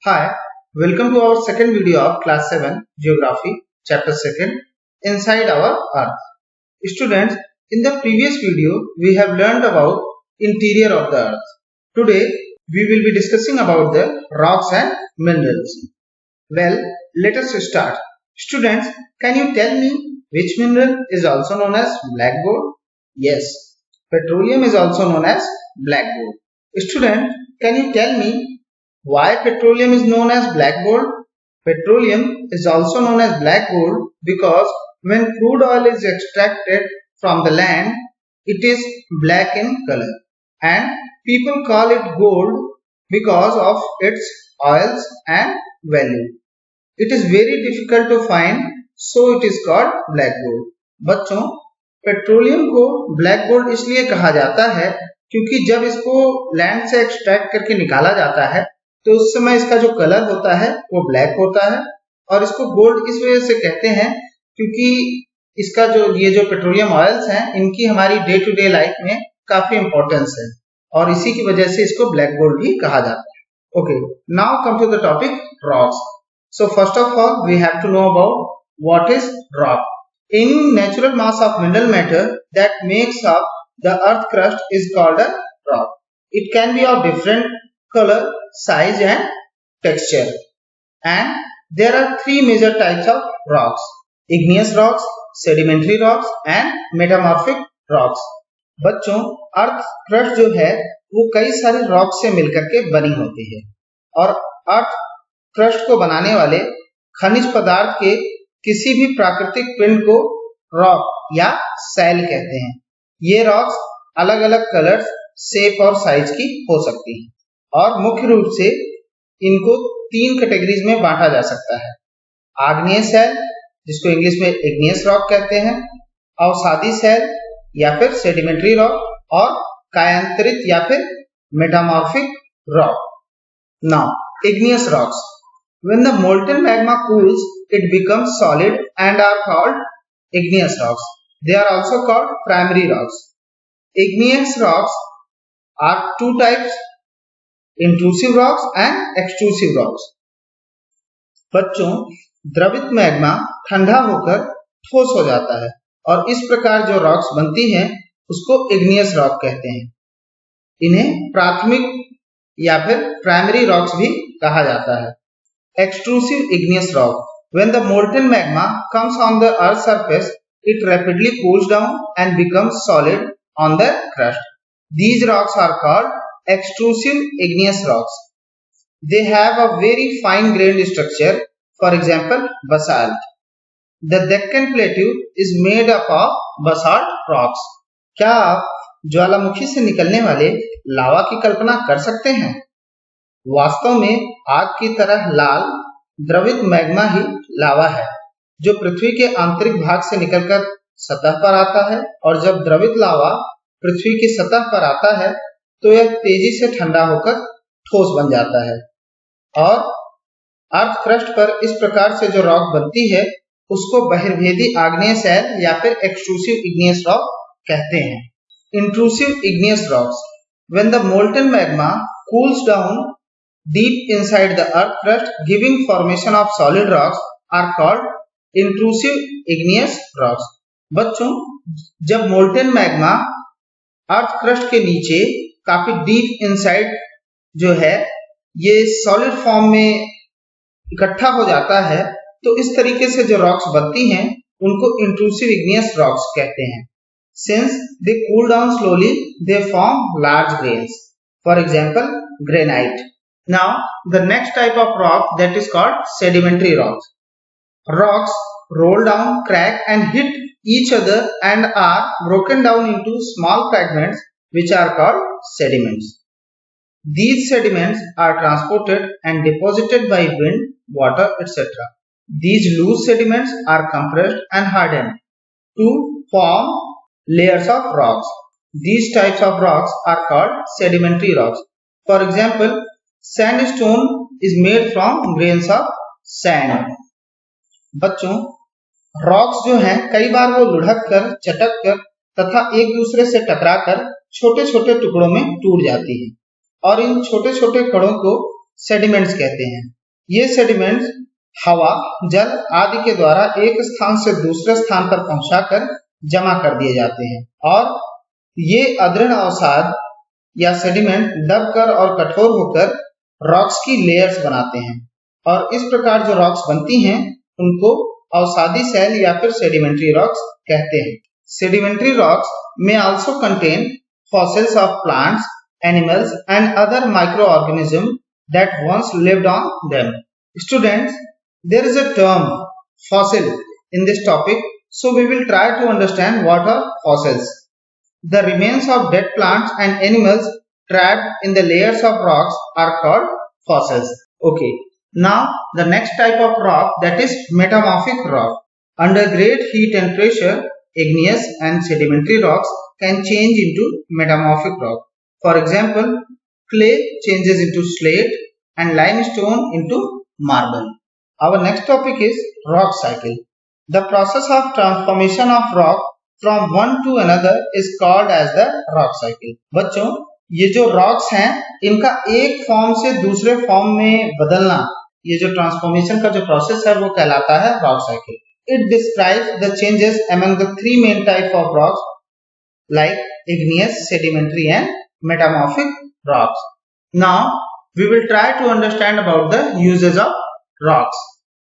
Hi, welcome to our second video of class 7 Geography, chapter 2nd, Inside our Earth. Students, in the previous video, we have learned about interior of the Earth. Today, we will be discussing about the rocks and minerals. Well, let us start. Students, can you tell me which mineral is also known as black gold? Yes, petroleum is also known as black gold. Student, can you tell me why petroleum is known as black gold? Petroleum is also known as black gold because when crude oil is extracted from the land, it is black in color, and people call it gold because of its oils and value. It is very difficult to find, so it is called black gold. बच्चों, petroleum को black gold इसलिए कहा जाता है क्योंकि जब इसको land से एक्सट्रैक्ट करके निकाला जाता है तो उस समय इसका जो कलर होता है वो ब्लैक होता है, और इसको गोल्ड इस वजह से कहते हैं क्योंकि इसका ये जो पेट्रोलियम ऑयल्स हैं इनकी हमारी डे टू डे लाइफ में काफी इंपॉर्टेंस है, और इसी की वजह से इसको ब्लैक गोल्ड भी कहा जाता है. Okay, now come to the topic rocks. So first of all we have to know about what is rock. Any natural mass of mineral matter that makes up the earth crust is called a rock. It can be of different color, size and texture. And there are three major types of rocks: igneous rocks, sedimentary rocks and metamorphic rocks. बच्चों, earth crust जो है वो कई सारे rock से मिलकर के बनी होती है, और अर्थ क्रस्ट को बनाने वाले खनिज पदार्थ के किसी भी प्राकृतिक पिंड को रॉक या सैल कहते हैं. ये रॉक्स अलग अलग कलर्स, शेप और साइज की हो सकती हैं, और मुख्य रूप से इनको तीन कैटेगरीज में बांटा जा सकता है: आग्नेय सैल, जिसको इंग्लिश में इग्नियस रॉक कहते हैं, अवसादी सैल या फिर सेडिमेंट्री रॉक, और कायांतरित या फिर metamorphic rock. Now igneous rocks. When the molten magma cools, it becomes solid and are called igneous rocks. They are also called primary rocks. Igneous rocks are two types: intrusive rocks and extrusive rocks. बच्चों, द्रवित magma ठंडा होकर ठोस हो जाता है, और इस प्रकार जो रॉक्स बनती हैं उसको इग्नियस रॉक कहते हैं. इन्हें प्राथमिक या फिर प्राइमरी रॉक्स भी कहा जाता है. Extrusive igneous rock. When the molten magma comes on the earth's surface, it rapidly cools down and becomes solid on the crust. These rocks are called extrusive igneous rocks. They have a very fine-grained structure. For example, basalt. The Deccan Plateau is made up of basalt rocks. क्या आप ज्वालामुखी से निकलने वाले लावा की कल्पना कर सकते हैं? वास्तव में आग की तरह लाल द्रवित मैग्मा ही लावा है, जो पृथ्वी के आंतरिक भाग से निकलकर सतह पर आता है, और जब द्रवित लावा पृथ्वी की सतह पर आता है तो यह तेजी से ठंडा होकर ठोस बन जाता है, और अर्थ क्रस्ट पर इस प्रकार से जो रॉक बनती है उसको बहिर्भेदी आग्नेय सैल या फिर एक्सट्रूसिव इग्नियस रॉक कहते हैं. Intrusive igneous rocks. When the molten magma cools down deep inside the earth crust, giving formation of solid rocks, are called intrusive igneous rocks. बच्चों, जब मोल्टेन मैग्मा अर्थ क्रस्ट के नीचे काफी deep inside जो है ये सॉलिड फॉर्म में इकट्ठा हो जाता है, तो इस तरीके से जो रॉक्स बनती हैं उनको इंट्रूसिव इग्नियस रॉक्स कहते हैं. Since they cool down slowly, they form large grains. For example, granite. Now, the next type of rock that is called sedimentary rocks. Rocks roll down, crack and hit each other and are broken down into small fragments which are called sediments. These sediments are transported and deposited by wind, water, etc. These loose sediments are compressed and hardened to form layers of rocks. These types of rocks are called sedimentary rocks. For example, sandstone is made from grains of sand. बच्चों, rocks जो हैं कई बार वो लुढ़क कर, चटक कर तथा एक दूसरे से टकराकर छोटे छोटे टुकड़ों में टूट जाती है, और इन छोटे छोटे कणों को सेडिमेंट्स कहते हैं. ये सेडिमेंट्स हवा, जल आदि के द्वारा एक स्थान से दूसरे स्थान पर पहुंचाकर जमा कर दिए जाते हैं और ये अदृढ़ अवसाद या सेडिमेंट दबकर और कठोर होकर रॉक्स की लेयर्स बनाते हैं और इस प्रकार जो रॉक्स बनती हैं उनको अवसादी शैल या फिर सेडिमेंट्री रॉक्स कहते हैं। Sedimentary rocks may also contain fossils of plants, animals and other microorganisms that once lived on them. Students, there is a term fossil in this topic, so we will try to understand what are fossils. The remains of dead plants and animals trapped in the layers of rocks are called fossils. Okay, now the next type of rock, that is metamorphic rock. Under great heat and pressure, igneous and sedimentary rocks can change into metamorphic rock. For example, clay changes into slate and limestone into marble. Our next topic is rock cycle. The process of transformation of rock from one to another is called as the rock cycle. बच्चों, ये जो rocks हैं इनका एक form से दूसरे form में बदलना, ये जो ट्रांसफॉर्मेशन का जो प्रोसेस है वो कहलाता है rock cycle. It describes the changes among the three main types of rocks like igneous, sedimentary and metamorphic rocks. Now we will try to understand about the uses of rocks.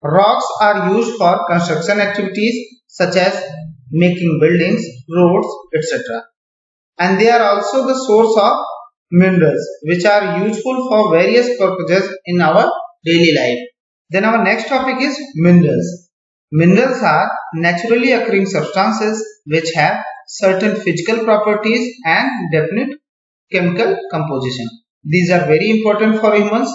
Rocks are used for construction activities such as making buildings, roads, etc. And they are also the source of minerals which are useful for various purposes in our daily life. Then our next topic is minerals. Minerals are naturally occurring substances which have certain physical properties and definite chemical composition. These are very important for humans.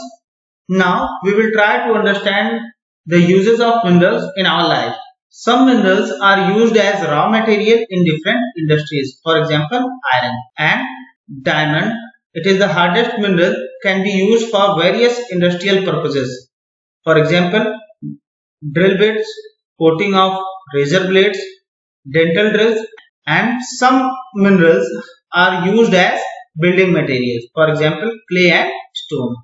Now we will try to understand the uses of minerals in our life. Some minerals are used as raw material in different industries. For example, iron and diamond. It is the hardest mineral, can be used for various industrial purposes. For example, drill bits, coating of razor blades, dental drills, and some minerals are used as building materials. For example, clay and stone.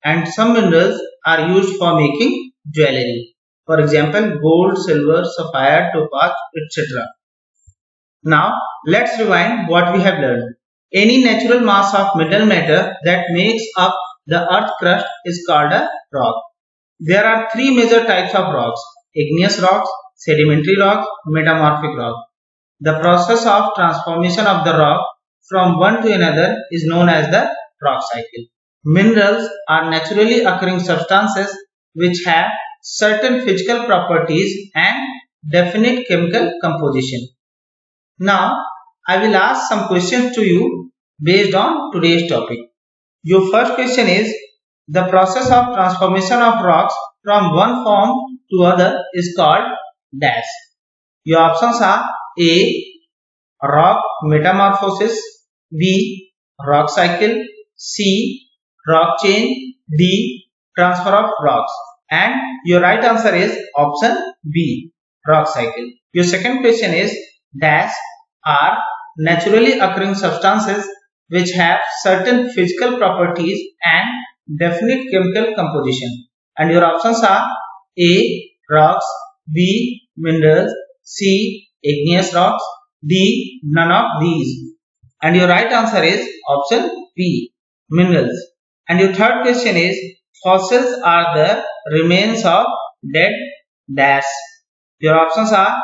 And some minerals are used for making jewelry. For example, gold, silver, sapphire, topaz, etc. Now, let's rewind what we have learned. Any natural mass of mineral matter that makes up the earth crust is called a rock. There are three major types of rocks: igneous rocks, sedimentary rocks, metamorphic rock. The process of transformation of the rock from one to another is known as the rock cycle. Minerals are naturally occurring substances which have certain physical properties and definite chemical composition. Now, I will ask some questions to you based on today's topic. Your first question is, the process of transformation of rocks from one form to other is called dash. Your options are A. Rock metamorphosis, B. Rock cycle, C. Rock change, D. Transfer of rocks. And your right answer is option B. Rock cycle. Your second question is, dash are naturally occurring substances which have certain physical properties and definite chemical composition. And your options are A. Rocks, B. Minerals, C. Igneous rocks, D. None of these. And your right answer is option B. Minerals. And your third question is, fossils are the remains of dead dash. Your options are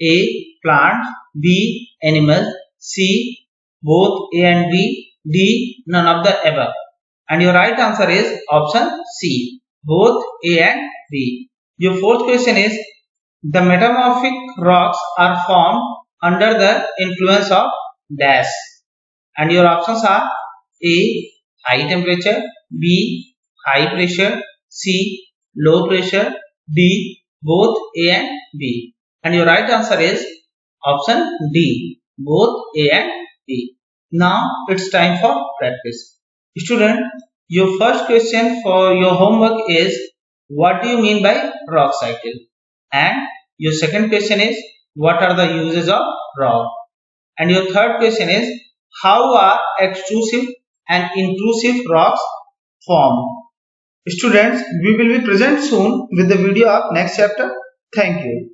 A. Plants, B. Animals, C. Both A and B, D. None of the above. And your right answer is option C. Both A and B. Your fourth question is, the metamorphic rocks are formed under the influence of dash. And your options are A. High temperature, B. High pressure, C. Low pressure, D. Both A and B. And your right answer is option D. Both A and B. Now it's time for practice. Student, your first question for your homework is, what do you mean by rock cycle? And your second question is, what are the uses of rock? And your third question is, how are extrusive and intrusive rocks formed? Students, we will be present soon with the video of next chapter. Thank you.